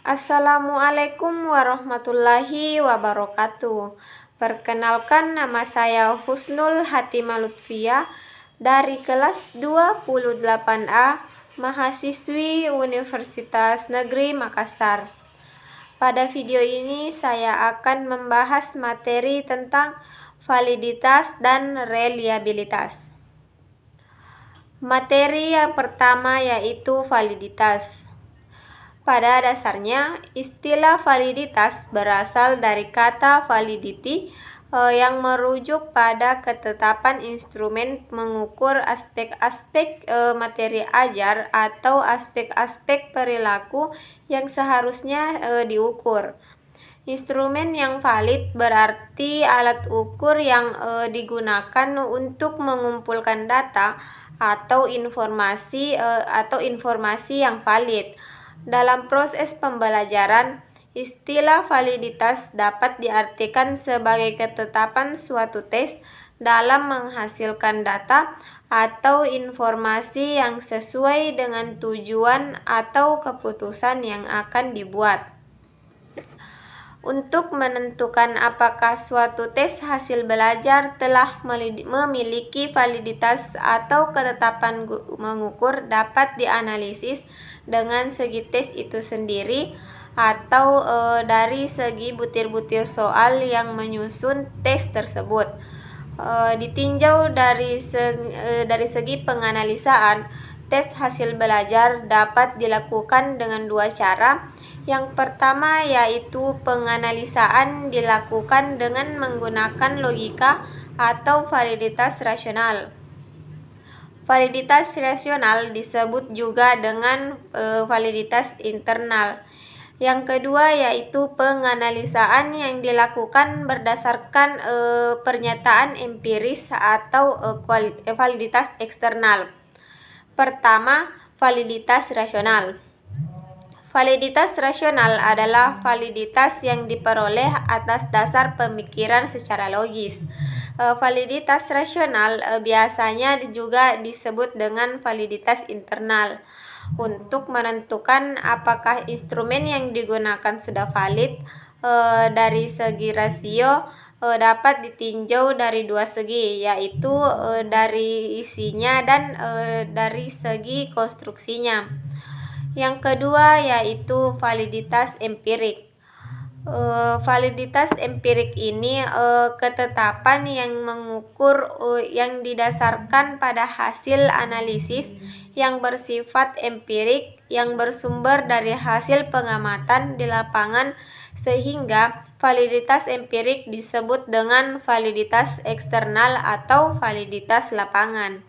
Assalamualaikum warahmatullahi wabarakatuh. Perkenalkan, nama saya Husnul Hatimah Lutfia dari kelas 28A, mahasiswi Universitas Negeri Makassar. Pada video ini saya akan membahas materi tentang validitas dan reliabilitas. Materi yang pertama yaitu validitas. Pada dasarnya, istilah validitas berasal dari kata validity yang merujuk pada ketetapan instrumen mengukur aspek-aspek materi ajar atau aspek-aspek perilaku yang seharusnya diukur. Instrumen yang valid berarti alat ukur yang digunakan untuk mengumpulkan data atau informasi yang valid. Dalam proses pembelajaran, istilah validitas dapat diartikan sebagai ketetapan suatu tes dalam menghasilkan data atau informasi yang sesuai dengan tujuan atau keputusan yang akan dibuat. Untuk menentukan apakah suatu tes hasil belajar telah memiliki validitas atau ketetapan mengukur dapat dianalisis dengan segi tes itu sendiri atau dari segi butir-butir soal yang menyusun tes tersebut. Ditinjau dari segi penganalisaan, tes hasil belajar dapat dilakukan dengan dua cara. Yang pertama yaitu penganalisaan dilakukan dengan menggunakan logika atau validitas rasional. Validitas rasional disebut juga dengan validitas internal. Yang kedua yaitu penganalisaan yang dilakukan berdasarkan pernyataan empiris atau validitas eksternal. Pertama, validitas rasional. Validitas rasional adalah validitas yang diperoleh atas dasar pemikiran secara logis. Validitas rasional biasanya juga disebut dengan validitas internal. Untuk menentukan apakah instrumen yang digunakan sudah valid, dari segi rasio dapat ditinjau dari dua segi, yaitu dari isinya dan dari segi konstruksinya. Yang kedua yaitu validitas empirik. Validitas empirik ini ketetapan yang mengukur yang didasarkan pada hasil analisis yang bersifat empirik yang bersumber dari hasil pengamatan di lapangan, sehingga validitas empirik disebut dengan validitas eksternal atau validitas lapangan.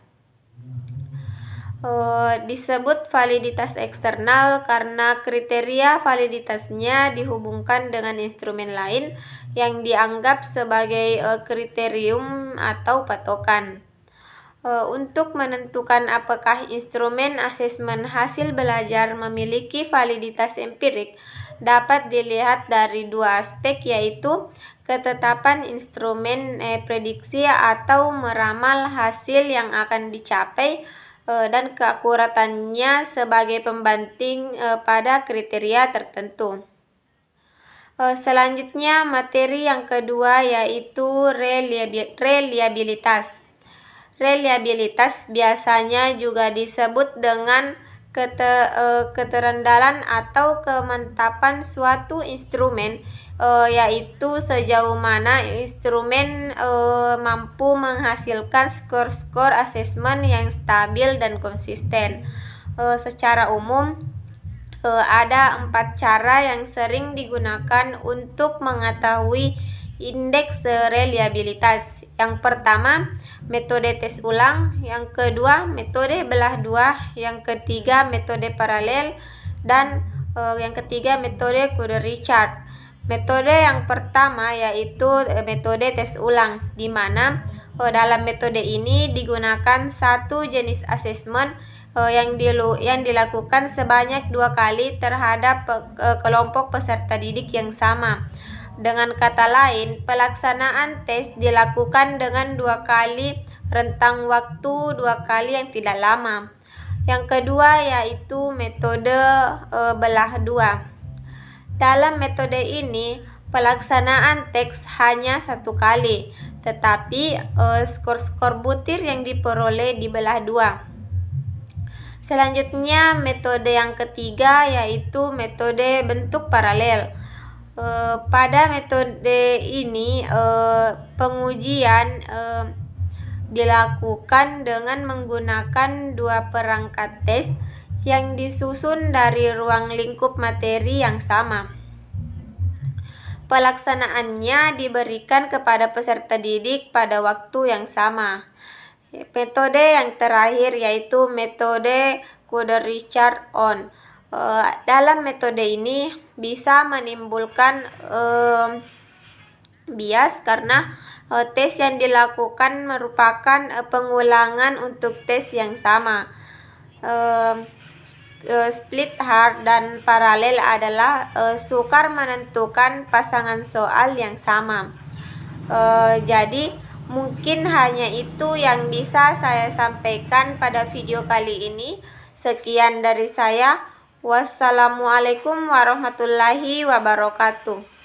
Disebut validitas eksternal karena kriteria validitasnya dihubungkan dengan instrumen lain yang dianggap sebagai kriterium atau patokan. Untuk menentukan apakah instrumen asesmen hasil belajar memiliki validitas empirik dapat dilihat dari dua aspek, yaitu ketetapan instrumen prediksi atau meramal hasil yang akan dicapai dan keakuratannya sebagai pembanding pada kriteria tertentu. Selanjutnya, materi yang kedua yaitu reliabilitas. Reliabilitas biasanya juga disebut dengan keterandalan atau kemantapan suatu instrumen, yaitu sejauh mana instrumen mampu menghasilkan skor-skor asesmen yang stabil dan konsisten. Secara umum ada 4 cara yang sering digunakan untuk mengetahui indeks reliabilitas. Yang pertama, metode tes ulang. Yang kedua, metode belah dua. Yang ketiga, metode paralel. Dan yang ketiga, metode kode Richard. Metode yang pertama yaitu metode tes ulang, di mana dalam metode ini digunakan satu jenis asesmen yang dilakukan sebanyak 2 kali terhadap kelompok peserta didik yang sama. Dengan kata lain, pelaksanaan tes dilakukan dengan 2 kali rentang waktu 2 kali yang tidak lama. Yang kedua yaitu metode belah dua. Dalam metode ini, pelaksanaan teks hanya satu kali, tetapi skor-skor butir yang diperoleh dibelah dua. Selanjutnya, metode yang ketiga yaitu metode bentuk paralel. Pada metode ini, pengujian dilakukan dengan menggunakan dua perangkat tes yang disusun dari ruang lingkup materi yang sama. Pelaksanaannya diberikan kepada peserta didik pada waktu yang sama. Metode yang terakhir yaitu metode Coder-Richard-On. Dalam metode ini bisa menimbulkan bias karena tes yang dilakukan merupakan pengulangan untuk tes yang sama. Split hard dan paralel adalah sukar menentukan pasangan soal yang sama. Jadi mungkin hanya itu yang bisa saya sampaikan pada video kali ini. Sekian dari saya. Wassalamualaikum warahmatullahi wabarakatuh.